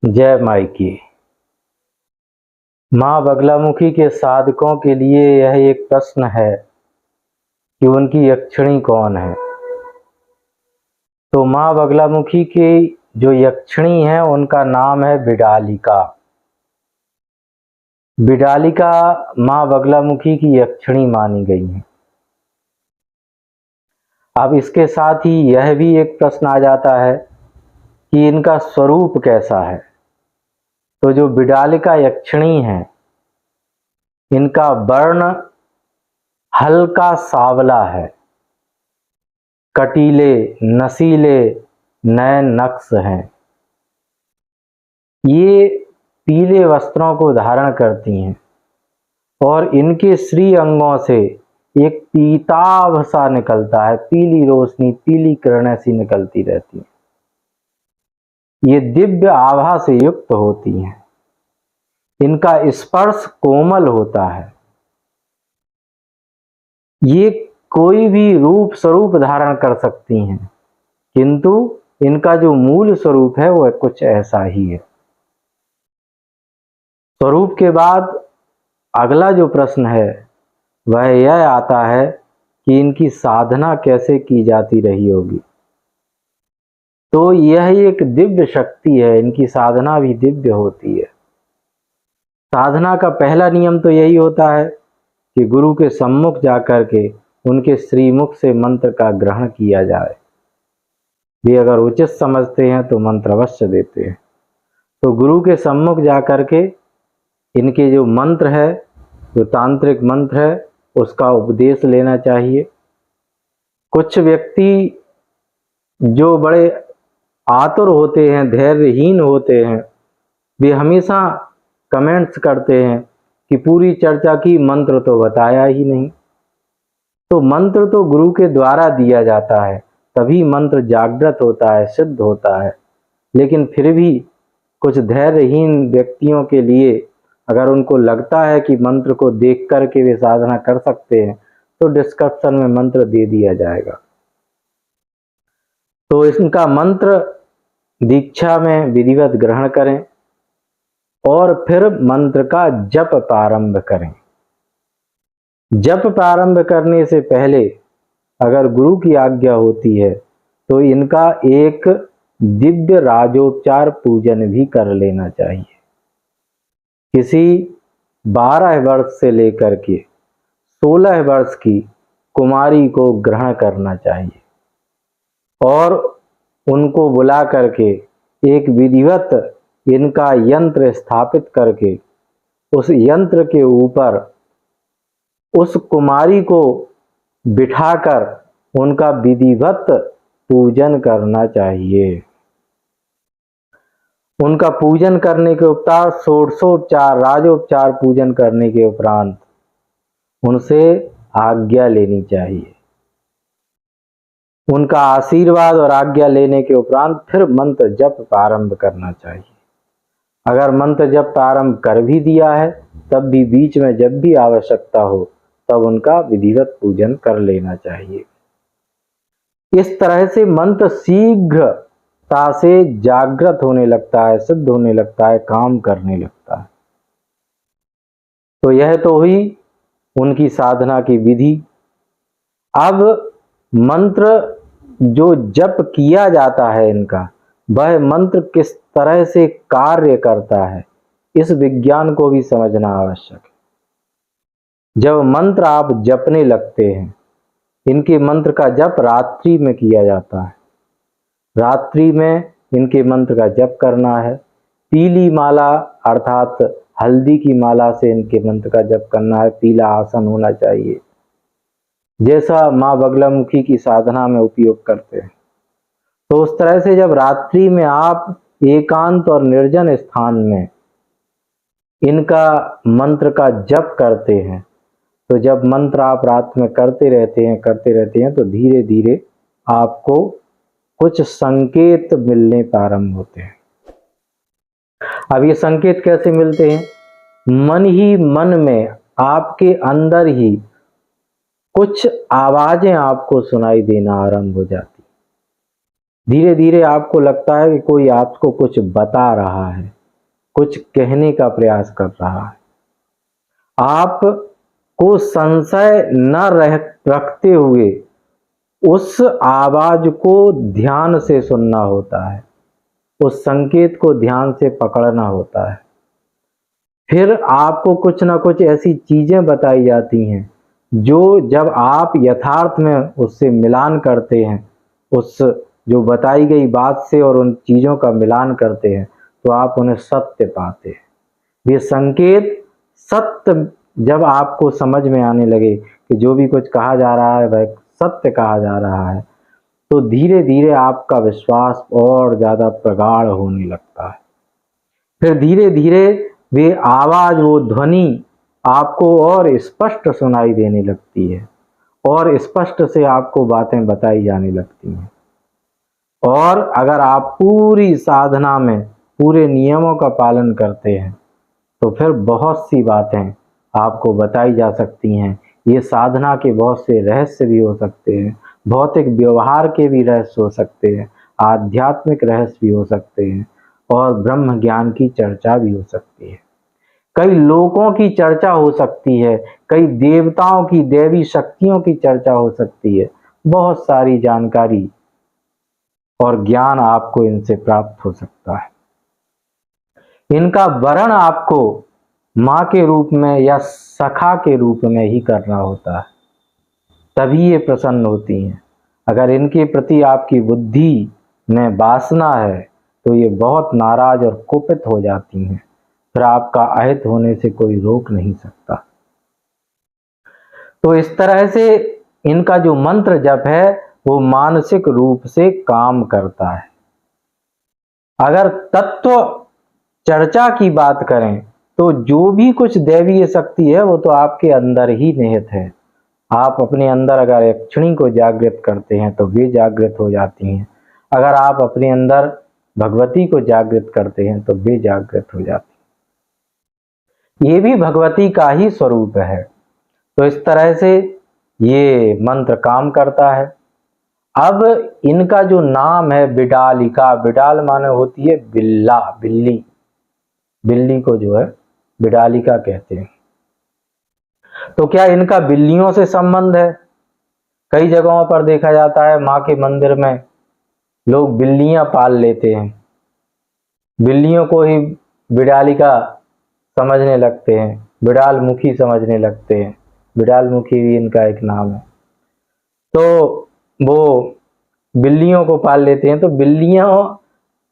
जय माई की। माँ बगलामुखी के साधकों के लिए यह एक प्रश्न है कि उनकी यक्षिणी कौन है। तो माँ बगलामुखी की जो यक्षिणी है उनका नाम है बिडालिका। बिडालिका माँ बगलामुखी की यक्षिणी मानी गई है। अब इसके साथ ही यह भी एक प्रश्न आ जाता है कि इनका स्वरूप कैसा है। तो जो बिडालिका यक्षिणी है इनका वर्ण हल्का सांवला है, कटीले नसीले नयन नक्श हैं। ये पीले वस्त्रों को धारण करती हैं और इनके श्री अंगों से एक पीताभ सा निकलता है, पीली रोशनी पीली किरणें सी निकलती रहती हैं। ये दिव्य आभा से युक्त होती हैं। इनका स्पर्श कोमल होता है। ये कोई भी रूप स्वरूप धारण कर सकती हैं, किंतु इनका जो मूल स्वरूप है वह कुछ ऐसा ही है। स्वरूप के बाद अगला जो प्रश्न है वह यह आता है कि इनकी साधना कैसे की जाती रही होगी। तो यह एक दिव्य शक्ति है, इनकी साधना भी दिव्य होती है। साधना का पहला नियम तो यही होता है कि गुरु के सम्मुख जाकर के उनके श्रीमुख से मंत्र का ग्रहण किया जाए। वे अगर उचित समझते हैं तो मंत्र अवश्य देते हैं। तो गुरु के सम्मुख जाकर के इनके जो मंत्र है, जो तांत्रिक मंत्र है, उसका उपदेश लेना चाहिए। कुछ व्यक्ति जो बड़े आतुर होते हैं, धैर्यहीन होते हैं, वे हमेशा कमेंट्स करते हैं कि पूरी चर्चा की, मंत्र तो बताया ही नहीं। तो मंत्र तो गुरु के द्वारा दिया जाता है, तभी मंत्र जागृत होता है, सिद्ध होता है। लेकिन फिर भी कुछ धैर्यहीन व्यक्तियों के लिए अगर उनको लगता है कि मंत्र को देख कर के वे साधना कर सकते हैं तो डिस्क्रिप्शन में मंत्र दे दिया जाएगा। तो इनका मंत्र दीक्षा में विधिवत ग्रहण करें और फिर मंत्र का जप प्रारंभ करें। जप प्रारंभ करने से पहले अगर गुरु की आज्ञा होती है तो इनका एक दिव्य राजोपचार पूजन भी कर लेना चाहिए। किसी 12 वर्ष से लेकर के 16 वर्ष की कुमारी को ग्रहण करना चाहिए और उनको बुला करके एक विधिवत इनका यंत्र स्थापित करके उस यंत्र के ऊपर उस कुमारी को बिठाकर उनका विधिवत पूजन करना चाहिए। उनका पूजन करने के उपरांत षोडशोपचार राजोपचार पूजन करने के उपरांत उनसे आज्ञा लेनी चाहिए। उनका आशीर्वाद और आज्ञा लेने के उपरांत फिर मंत्र जप प्रारंभ करना चाहिए। अगर मंत्र जप प्रारंभ कर भी दिया है तब भी बीच में जब भी आवश्यकता हो तब उनका विधिवत पूजन कर लेना चाहिए। इस तरह से मंत्र शीघ्रता से जागृत होने लगता है, सिद्ध होने लगता है, काम करने लगता है। तो यह तो हुई उनकी साधना की विधि। अब मंत्र जो जप किया जाता है इनका, वह मंत्र किस तरह से कार्य करता है, इस विज्ञान को भी समझना आवश्यक है। जब मंत्र आप जपने लगते हैं, इनके मंत्र का जप रात्रि में किया जाता है। रात्रि में इनके मंत्र का जप करना है। पीली माला अर्थात हल्दी की माला से इनके मंत्र का जप करना है। पीला आसन होना चाहिए, जैसा माँ बगलामुखी की साधना में उपयोग करते हैं। तो उस तरह से जब रात्रि में आप एकांत और निर्जन स्थान में इनका मंत्र का जप करते हैं, तो जब मंत्र आप रात में करते रहते हैं तो धीरे धीरे आपको कुछ संकेत मिलने प्रारंभ होते हैं। अब ये संकेत कैसे मिलते हैं? मन ही मन में आपके अंदर ही कुछ आवाजें आपको सुनाई देना आरंभ हो जाती। धीरे धीरे आपको लगता है कि कोई आपको कुछ बता रहा है, कुछ कहने का प्रयास कर रहा है। आपको संशय न रखते हुए उस आवाज को ध्यान से सुनना होता है, उस संकेत को ध्यान से पकड़ना होता है। फिर आपको कुछ ना कुछ ऐसी चीजें बताई जाती हैं जो जब आप यथार्थ में उससे मिलान करते हैं, उस जो बताई गई बात से और उन चीजों का मिलान करते हैं, तो आप उन्हें सत्य पाते हैं। ये संकेत सत्य जब आपको समझ में आने लगे कि जो भी कुछ कहा जा रहा है वह सत्य कहा जा रहा है, तो धीरे धीरे आपका विश्वास और ज्यादा प्रगाढ़ होने लगता है। फिर धीरे धीरे वे आवाज, वो ध्वनि आपको और स्पष्ट सुनाई देने लगती है और स्पष्ट से आपको बातें बताई जाने लगती हैं। और अगर आप पूरी साधना में पूरे नियमों का पालन करते हैं तो फिर बहुत सी बातें आपको बताई जा सकती हैं। ये साधना के बहुत से रहस्य भी हो सकते हैं, भौतिक व्यवहार के भी रहस्य हो सकते हैं, आध्यात्मिक रहस्य भी हो सकते हैं और ब्रह्म ज्ञान की चर्चा भी हो सकती है। कई लोगों की चर्चा हो सकती है, कई देवताओं की, दैवी शक्तियों की चर्चा हो सकती है। बहुत सारी जानकारी और ज्ञान आपको इनसे प्राप्त हो सकता है। इनका वर्ण आपको माँ के रूप में या सखा के रूप में ही करना होता है, तभी ये प्रसन्न होती हैं। अगर इनके प्रति आपकी बुद्धि में वासना है तो ये बहुत नाराज और कुपित हो जाती हैं, फिर आपका अहित होने से कोई रोक नहीं सकता। तो इस तरह से इनका जो मंत्र जप है वो मानसिक रूप से काम करता है। अगर तत्व चर्चा की बात करें तो जो भी कुछ दैवीय शक्ति है वो तो आपके अंदर ही निहित है। आप अपने अंदर अगर यक्षिणी को जागृत करते हैं तो वे जागृत हो जाती हैं। अगर आप अपने अंदर भगवती को जागृत करते हैं तो वे जागृत हो जाती हैं। ये भी भगवती का ही स्वरूप है। तो इस तरह से ये मंत्र काम करता है। अब इनका जो नाम है बिडालिका, बिडाल माने होती है बिल्ला, बिल्ली, बिल्ली को जो है बिडालिका कहते हैं। तो क्या इनका बिल्लियों से संबंध है? कई जगहों पर देखा जाता है माँ के मंदिर में लोग बिल्लियां पाल लेते हैं, बिल्लियों को ही बिडालिका समझने लगते हैं, बिडाल मुखी समझने लगते हैं। बिडाल मुखी भी इनका एक नाम है। तो वो बिल्लियों को पाल लेते हैं, तो बिल्लियों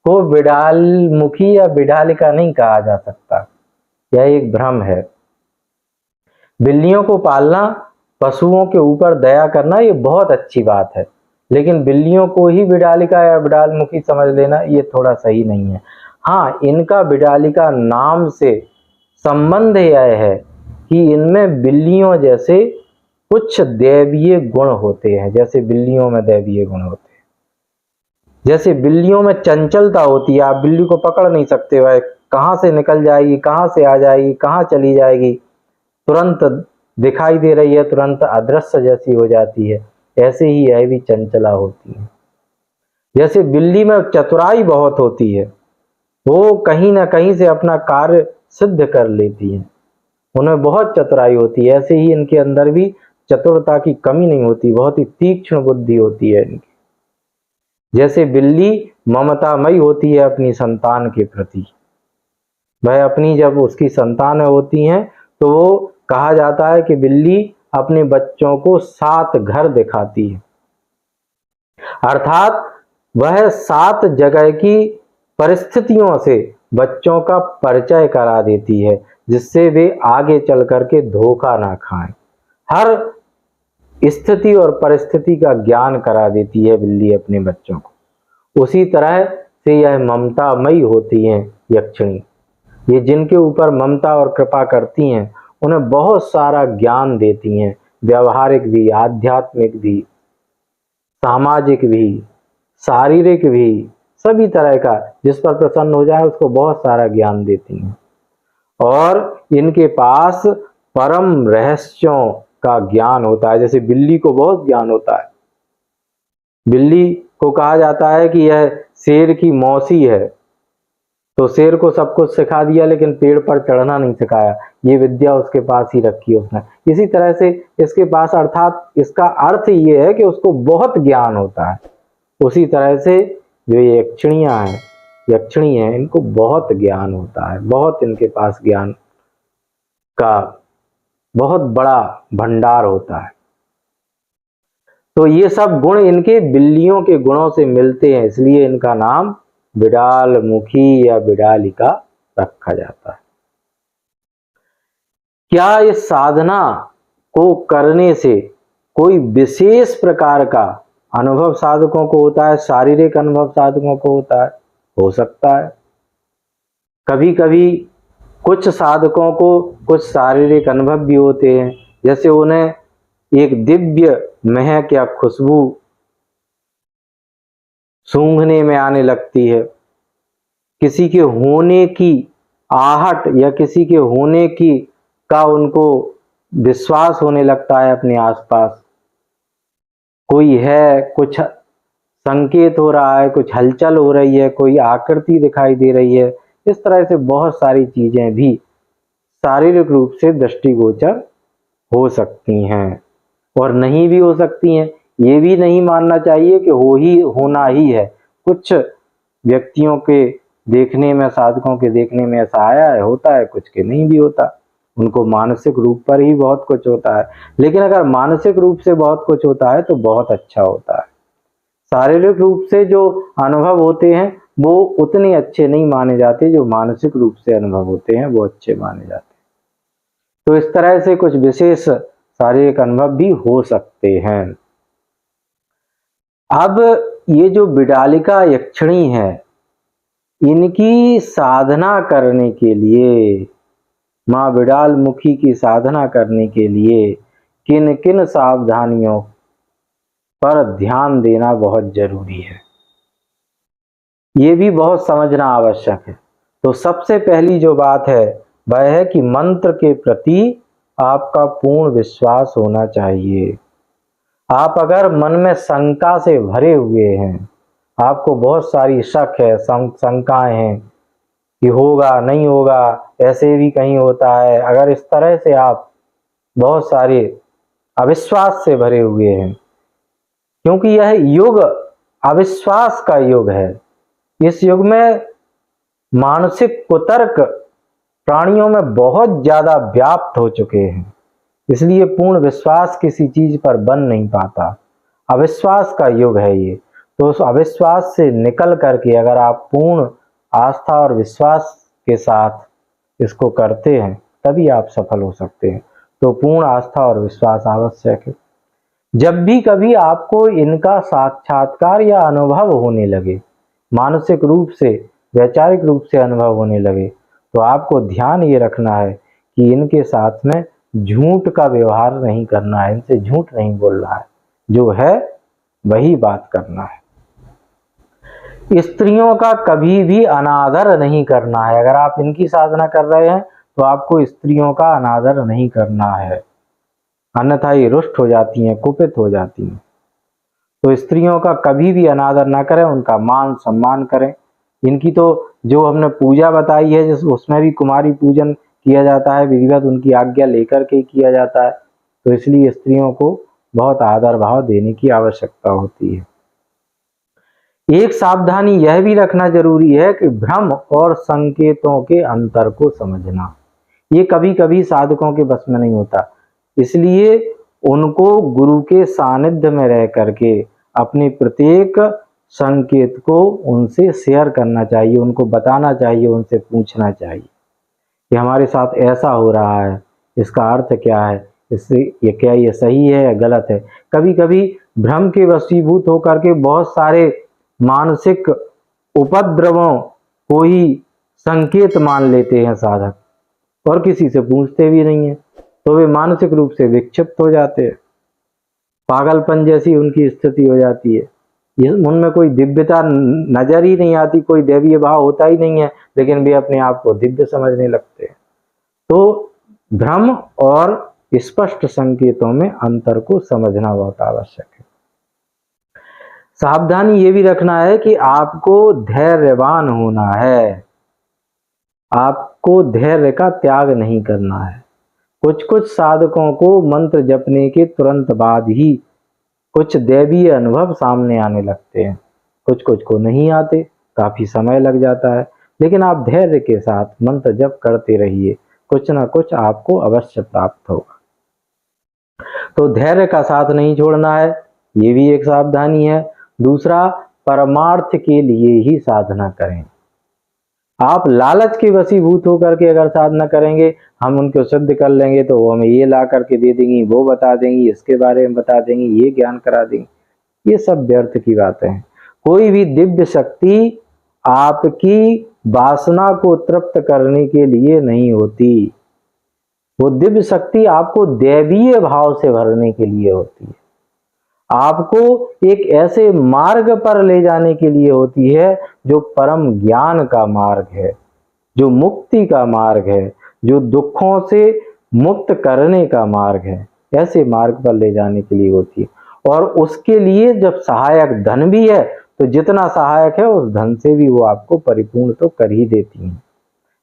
को बिडाल मुखी या बिडालिका नहीं कहा जा सकता, यह एक भ्रम है। बिल्लियों को पालना, पशुओं के ऊपर दया करना, ये बहुत अच्छी बात है, लेकिन बिल्लियों को ही बिडालिका या बिडालमुखी समझ लेना ये थोड़ा सही नहीं है। हाँ, इनका बिडालिका नाम से संबंध यह है कि इनमें बिल्लियों जैसे कुछ दैवीय गुण होते हैं। जैसे बिल्लियों में दैवीय गुण होते हैं, जैसे बिल्लियों में चंचलता होती है। आप बिल्ली को पकड़ नहीं सकते, वह कहाँ से निकल जाएगी, कहाँ से आ जाएगी, कहाँ चली जाएगी, तुरंत दिखाई दे रही है, तुरंत अदृश्य जैसी हो जाती है। ऐसे ही यह भी चंचला होती है। जैसे बिल्ली में चतुराई बहुत होती है, वो कहीं ना कहीं से अपना कार्य सिद्ध कर लेती है, उन्हें बहुत चतुराई होती है। ऐसे ही इनके अंदर भी चतुरता की कमी नहीं होती, बहुत ही तीक्ष्ण बुद्धि होती है इनकी। जैसे बिल्ली ममतामयी होती है अपनी संतान के प्रति, वह अपनी जब उसकी संतान होती हैं तो वो कहा जाता है कि बिल्ली अपने बच्चों को 7 घर दिखाती है, अर्थात वह 7 जगह की परिस्थितियों से बच्चों का परिचय करा देती है, जिससे वे आगे चल करके धोखा ना खाएं। हर स्थिति और परिस्थिति का ज्ञान करा देती है बिल्ली अपने बच्चों को। उसी तरह से यह ममतामयी होती हैं यक्षिणी। ये जिनके ऊपर ममता और कृपा करती हैं उन्हें बहुत सारा ज्ञान देती हैं, व्यवहारिक भी, आध्यात्मिक भी, सामाजिक भी, शारीरिक भी, सभी तरह का जिस पर प्रसन्न हो जाए उसको बहुत सारा ज्ञान देती हैं। और इनके पास परम रहस्यों का ज्ञान होता है। जैसे बिल्ली को बहुत ज्ञान होता है, बिल्ली को कहा जाता है कि यह शेर की मौसी है, तो शेर को सब कुछ सिखा दिया लेकिन पेड़ पर चढ़ना नहीं सिखाया, ये विद्या उसके पास ही रखी उसने। इसी तरह से इसके पास, अर्थात इसका अर्थ ये है कि उसको बहुत ज्ञान होता है। उसी तरह से जो ये यक्षिणियाँ हैं, यक्षिणी हैं, इनको बहुत ज्ञान होता है, बहुत इनके पास ज्ञान का बहुत बड़ा भंडार होता है। तो ये सब गुण इनके बिल्लियों के गुणों से मिलते हैं, इसलिए इनका नाम बिडाल मुखी या बिडालिका रखा जाता है। क्या इस साधना को करने से कोई विशेष प्रकार का अनुभव साधकों को होता है, शारीरिक अनुभव साधकों को होता है? हो सकता है। कभी कभी कुछ साधकों को कुछ शारीरिक अनुभव भी होते हैं, जैसे उन्हें एक दिव्य महक या खुशबू सूंघने में आने लगती है, किसी के होने की आहट या किसी के होने की का उनको विश्वास होने लगता है अपने आसपास, कोई है, कुछ संकेत हो रहा है, कुछ हलचल हो रही है, कोई आकृति दिखाई दे रही है। इस तरह से बहुत सारी चीजें भी शारीरिक रूप से दृष्टिगोचर हो सकती हैं और नहीं भी हो सकती हैं। ये भी नहीं मानना चाहिए कि होना ही है। कुछ व्यक्तियों के देखने में, साधकों के देखने में ऐसा आया है, होता है, कुछ के नहीं भी होता, उनको मानसिक रूप पर ही बहुत कुछ होता है। लेकिन अगर मानसिक रूप से बहुत कुछ होता है तो बहुत अच्छा होता है। शारीरिक रूप से जो अनुभव होते हैं वो उतने अच्छे नहीं माने जाते, जो मानसिक रूप से अनुभव होते हैं वो अच्छे माने जाते हैं। तो इस तरह से कुछ विशेष शारीरिक अनुभव भी हो सकते हैं। अब ये जो बिडालिका यक्षिणी है, इनकी साधना करने के लिए, माँ बिडाल मुखी की साधना करने के लिए किन किन सावधानियों पर ध्यान देना बहुत जरूरी है, ये भी बहुत समझना आवश्यक है। तो सबसे पहली जो बात है वह है कि मंत्र के प्रति आपका पूर्ण विश्वास होना चाहिए। आप अगर मन में शंका से भरे हुए हैं, आपको बहुत सारी शक है, शंकाएं हैं कि होगा नहीं होगा, ऐसे भी कहीं होता है, अगर इस तरह से आप बहुत सारे अविश्वास से भरे हुए हैं, क्योंकि यह युग अविश्वास का युग है। इस युग में मानसिक कुतर्क प्राणियों में बहुत ज्यादा व्याप्त हो चुके हैं, इसलिए पूर्ण विश्वास किसी चीज पर बन नहीं पाता। अविश्वास का युग है ये। तो उस अविश्वास से निकल करके अगर आप पूर्ण आस्था और विश्वास के साथ इसको करते हैं तभी आप सफल हो सकते हैं। तो पूर्ण आस्था और विश्वास आवश्यक है। जब भी कभी आपको इनका साक्षात्कार या अनुभव होने लगे, मानसिक रूप से, वैचारिक रूप से अनुभव होने लगे, तो आपको ध्यान ये रखना है कि इनके साथ में झूठ का व्यवहार नहीं करना है, इनसे झूठ नहीं बोलना है, जो है वही बात करना है। स्त्रियों का कभी भी अनादर नहीं करना है। अगर आप इनकी साधना कर रहे हैं तो आपको स्त्रियों का अनादर नहीं करना है, अन्यथा ये रुष्ट हो जाती हैं, कुपित हो जाती हैं। तो स्त्रियों का कभी भी अनादर ना करें, उनका मान सम्मान करें। इनकी तो जो हमने पूजा बताई है, जिस उसमें भी कुमारी पूजन किया जाता है, विधिवत उनकी आज्ञा लेकर के किया जाता है। तो इसलिए स्त्रियों को बहुत आदर भाव देने की आवश्यकता होती है। एक सावधानी यह भी रखना जरूरी है कि भ्रम और संकेतों के अंतर को समझना, ये कभी कभी साधकों के बस में नहीं होता। इसलिए उनको गुरु के सानिध्य में रह करके अपने प्रत्येक संकेत को उनसे शेयर करना चाहिए, उनको बताना चाहिए, उनसे पूछना चाहिए कि हमारे साथ ऐसा हो रहा है, इसका अर्थ क्या है, इससे ये क्या, ये सही है या गलत है। कभी कभी भ्रम के वशीभूत होकर के बहुत सारे मानसिक उपद्रवों को ही संकेत मान लेते हैं साधक और किसी से पूछते भी नहीं है, तो वे मानसिक रूप से विक्षिप्त हो जाते हैं, पागलपन जैसी उनकी स्थिति हो जाती है। उनमें कोई दिव्यता नजर ही नहीं आती, कोई दैवीय भाव होता ही नहीं है, लेकिन वे अपने आप को दिव्य समझने लगते हैं। तो भ्रम और स्पष्ट संकेतों में अंतर को समझना बहुत आवश्यक है। सावधानी ये भी रखना है कि आपको धैर्यवान होना है, आपको धैर्य का त्याग नहीं करना है। कुछ कुछ साधकों को मंत्र जपने के तुरंत बाद ही कुछ दैवीय अनुभव सामने आने लगते हैं, कुछ कुछ को नहीं आते, काफी समय लग जाता है। लेकिन आप धैर्य के साथ मंत्र जप करते रहिए, कुछ ना कुछ आपको अवश्य प्राप्त होगा। तो धैर्य का साथ नहीं छोड़ना है, ये भी एक सावधानी है। दूसरा, परमार्थ के लिए ही साधना करें। आप लालच के वशीभूत होकर के अगर साधना करेंगे, हम उनको सिद्ध कर लेंगे तो वो हमें ये ला करके दे देंगी, वो बता देंगी, इसके बारे में बता देंगी, ये ज्ञान करा देंगी, ये सब व्यर्थ की बातें हैं। कोई भी दिव्य शक्ति आपकी वासना को तृप्त करने के लिए नहीं होती, वो दिव्य शक्ति आपको दैवीय भाव से भरने के लिए होती है, आपको एक ऐसे मार्ग पर ले जाने के लिए होती है जो परम ज्ञान का मार्ग है, जो मुक्ति का मार्ग है, जो दुखों से मुक्त करने का मार्ग है, ऐसे मार्ग पर ले जाने के लिए होती है। और उसके लिए जब सहायक धन भी है तो जितना सहायक है उस धन से भी वो आपको परिपूर्ण तो कर ही देती हैं,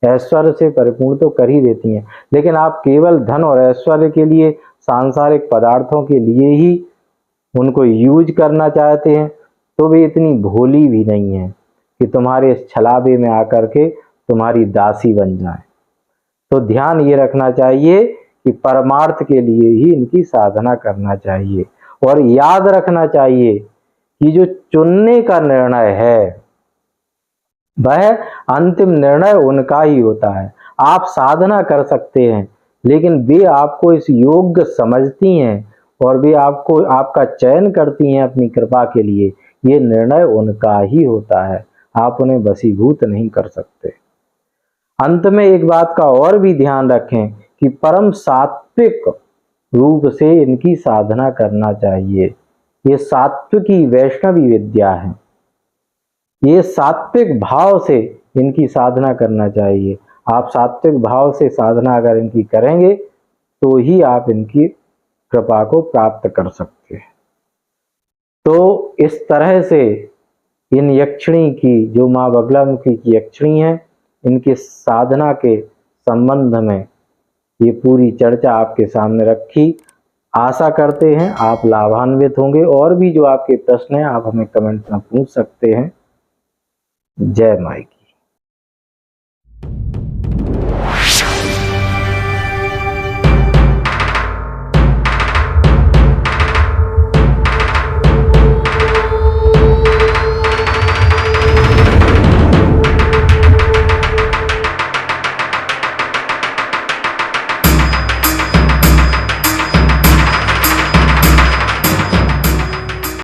ऐश्वर्य से परिपूर्ण तो कर ही देती हैं। लेकिन आप केवल धन और ऐश्वर्य के लिए, सांसारिक पदार्थों के लिए ही उनको यूज करना चाहते हैं, तो वे इतनी भोली भी नहीं है कि तुम्हारे इस छलावे में आकर के तुम्हारी दासी बन जाए। तो ध्यान ये रखना चाहिए कि परमार्थ के लिए ही इनकी साधना करना चाहिए। और याद रखना चाहिए कि जो चुनने का निर्णय है वह अंतिम निर्णय उनका ही होता है। आप साधना कर सकते हैं, लेकिन वे आपको इस योग्य समझती हैं और वे आपको आपका चयन करती हैं अपनी कृपा के लिए, ये निर्णय उनका ही होता है, आप उन्हें वशीभूत नहीं कर सकते। अंत में एक बात का और भी ध्यान रखें कि परम सात्विक रूप से इनकी साधना करना चाहिए। ये सात्विकी वैष्णवी विद्या है, ये सात्विक भाव से इनकी साधना करना चाहिए। आप सात्विक भाव से साधना अगर इनकी करेंगे तो ही आप इनकी कृपा को प्राप्त कर सकते हैं। तो इस तरह से इन यक्षिणी की, जो माँ बगलामुखी की यक्षिणी है, इनके साधना के संबंध में ये पूरी चर्चा आपके सामने रखी। आशा करते हैं आप लाभान्वित होंगे। और भी जो आपके प्रश्न हैं आप हमें कमेंट में पूछ सकते हैं। जय माई की।